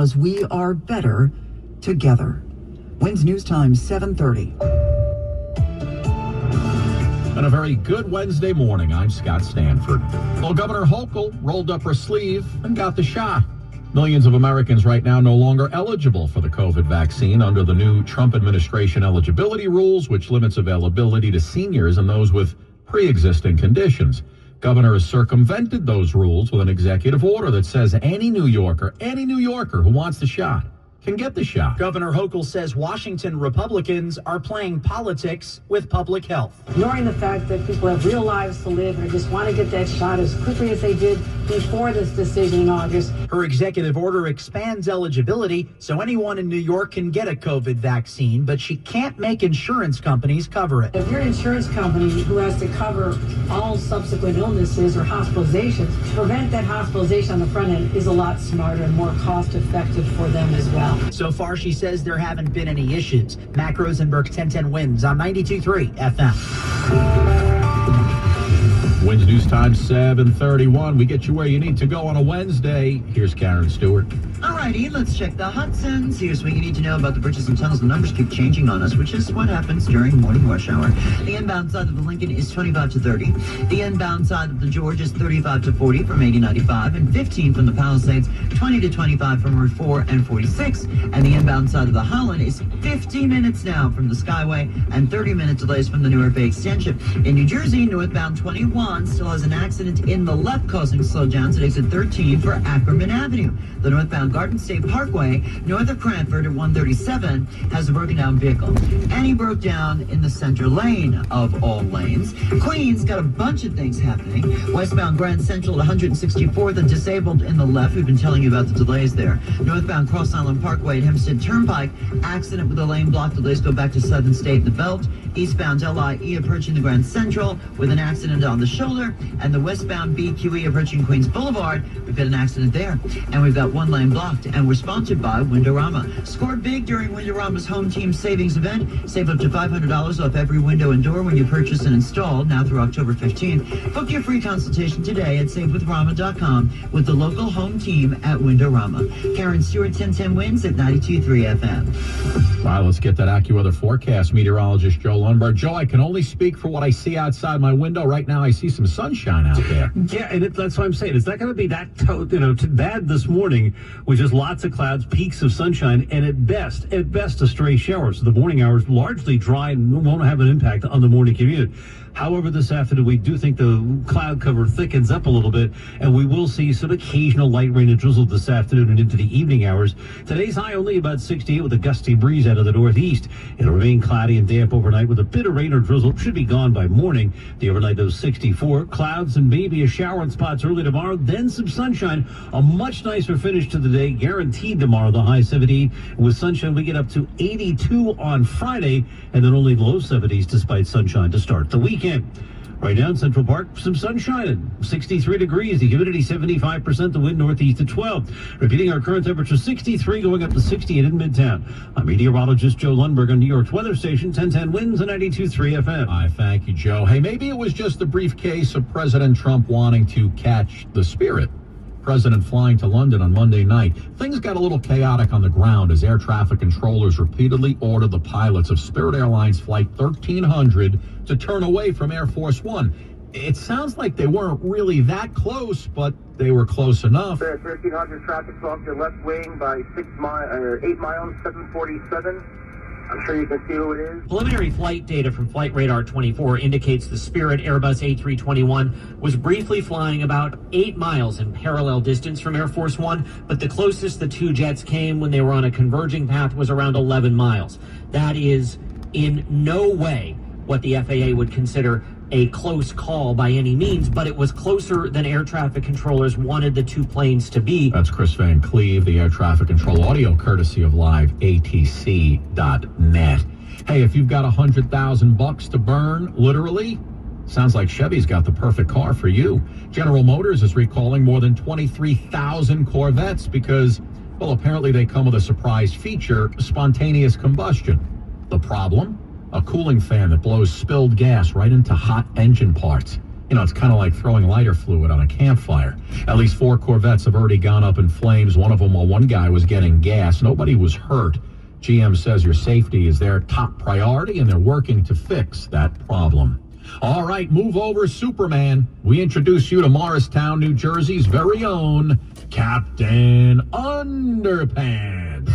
because we are better together. WINS News Time 7:30. And a very good Wednesday morning. I'm Scott Stanford. Well, Governor Hochul rolled up her sleeve and got the shot. Millions of Americans right now no longer eligible for the COVID vaccine under the new Trump administration eligibility rules, which limits availability to seniors and those with pre-existing conditions. Governor has circumvented those rules with an executive order that says any New Yorker who wants the shot can get the shot. Governor Hochul says Washington Republicans are playing politics with public health. Ignoring the fact that people have real lives to live and just want to get that shot as quickly as they did before this decision in August. Her executive order expands eligibility so anyone in New York can get a COVID vaccine, but she can't make insurance companies cover it. If you're an insurance company who has to cover all subsequent illnesses or hospitalizations, to prevent that hospitalization on the front end is a lot smarter and more cost effective for them as well. So far, she says there haven't been any issues. Mac Rosenberg, 1010 WINS on 92.3 FM. WINS News Time 7:31. We get you where you need to go on a Wednesday. Here's Karen Stewart. Alrighty, let's check the Hudsons. Here's what you need to know about the bridges and tunnels. The numbers keep changing on us, which is what happens during morning rush hour. The inbound side of the Lincoln is 25 to 30. The inbound side of the George is 35 to 40 from 8095, and 15 from the Palisades, 20 to 25 from Route 4 and 46. And the inbound side of the Holland is 50 minutes now from the Skyway and 30-minute delays from the Newark Bay Extension. In New Jersey, northbound 21 still has an accident in the left causing slowdowns at exit 13 for Ackerman Avenue. The northbound Garden State Parkway, north of Cranford at 137, has a broken down vehicle. And he broke down in the center lane of all lanes. Queens got a bunch of things happening. Westbound Grand Central at 164th and disabled in the left. We've been telling you about the delays there. Northbound Cross Island Parkway at Hempstead Turnpike, accident with a lane block. Delays go back to Southern State in the Belt. Eastbound LIE approaching the Grand Central with an accident on the shoulder. And the westbound BQE approaching Queens Boulevard, we've got an accident there. And we've got one lane blocked. And we're sponsored by Windorama. Score big during Windorama's Home Team Savings Event. Save up to $500 off every window and door when you purchase and install, now through October 15th. Book your free consultation today at savewithrama.com with the local home team at Windorama. Karen Stewart, 1010 WINS at 92.3 FM. All right, let's get that AccuWeather forecast. Meteorologist Joe Lundberg. Joe, I can only speak for what I see outside my window. Right now, I see some sunshine out there. Yeah, and that's what I'm saying. It's not going to be that bad this morning with just lots of clouds, peaks of sunshine, and at best, a stray shower. So the morning hours largely dry and won't have an impact on the morning commute. However, this afternoon, we do think the cloud cover thickens up a little bit, and we will see some occasional light rain and drizzle this afternoon and into the evening hours. Today's high only about 68 with a gusty breeze out of the northeast. It'll remain cloudy and damp overnight with a bit of rain or drizzle. Should be gone by morning. The overnight low 64. Clouds and maybe a shower in spots early tomorrow, then some sunshine. A much nicer finish to the day, guaranteed tomorrow. The high 70. With sunshine, we get up to 82 on Friday, and then only low 70s despite sunshine to start the weekend. Right now in Central Park, some sunshine at 63 degrees, the humidity 75%, the wind northeast at 12. Repeating our current temperature 63 going up to 68 in Midtown. I'm meteorologist Joe Lundberg on New York's weather station 1010 WINS and 92.3 FM. I thank you, Joe. Hey, maybe it was just a brief case of President Trump wanting to catch the spirit. President flying to London on Monday night. Things got a little chaotic on the ground as air traffic controllers repeatedly ordered the pilots of Spirit Airlines Flight 1300 to turn away from Air Force One. It sounds like they weren't really that close, but they were close enough. Spirit 1300 traffic's off your left wing by 8 miles, 747. I'm sure you can see who it is. Preliminary flight data from Flight Radar 24 indicates the Spirit Airbus A321 was briefly flying about 8 miles in parallel distance from Air Force One, but the closest the two jets came when they were on a converging path was around 11 miles. That is in no way what the FAA would consider a close call by any means, but it was closer than air traffic controllers wanted the two planes to be. That's Chris Van Cleve, the air traffic control audio courtesy of liveatc.net. Hey, if you've got $100,000 to burn, literally, sounds like Chevy's got the perfect car for you. General Motors is recalling more than 23,000 Corvettes because, well, apparently they come with a surprise feature, spontaneous combustion. The problem? A cooling fan that blows spilled gas right into hot engine parts. You know, it's kind of like throwing lighter fluid on a campfire. At least 4 Corvettes have already gone up in flames, one of them while one guy was getting gas. Nobody was hurt. GM says your safety is their top priority, and they're working to fix that problem. All right, move over, Superman. We introduce you to Morristown, New Jersey's very own Captain Underpants.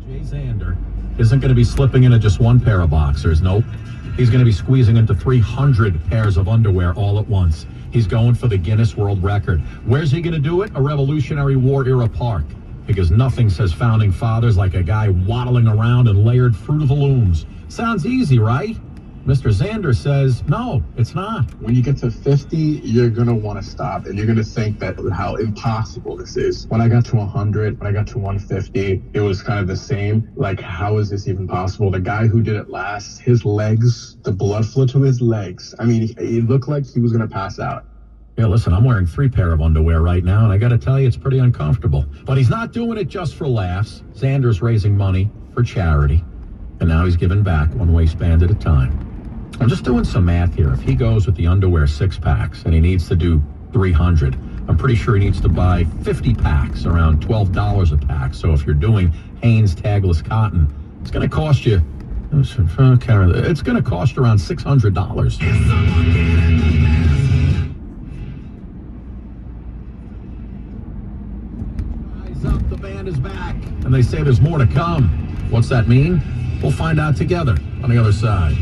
Jay Xander isn't going to be slipping into just one pair of boxers. Nope. He's going to be squeezing into 300 pairs of underwear all at once. He's going for the Guinness World Record. Where's he going to do it? A Revolutionary War era park. Because nothing says founding fathers like a guy waddling around in layered Fruit of the Looms. Sounds easy, right? Mr. Xander says, no, it's not. When you get to 50, you're going to want to stop, and you're going to think that how impossible this is. When I got to 100, when I got to 150, it was kind of the same. Like, how is this even possible? The guy who did it last, his legs, the blood flow to his legs. I mean, he looked like he was going to pass out. Yeah, listen, I'm wearing 3 pair of underwear right now, and I got to tell you, it's pretty uncomfortable. But he's not doing it just for laughs. Xander's raising money for charity, and now he's giving back one waistband at a time. I'm just doing some math here. If he goes with the underwear 6-packs and he needs to do 300, I'm pretty sure he needs to buy 50 packs, around $12 a pack. So if you're doing Hanes tagless cotton, it's going to cost you, it's going to cost you around $600. Eyes up, the band is back, and they say there's more to come. What's that mean? We'll find out together on the other side.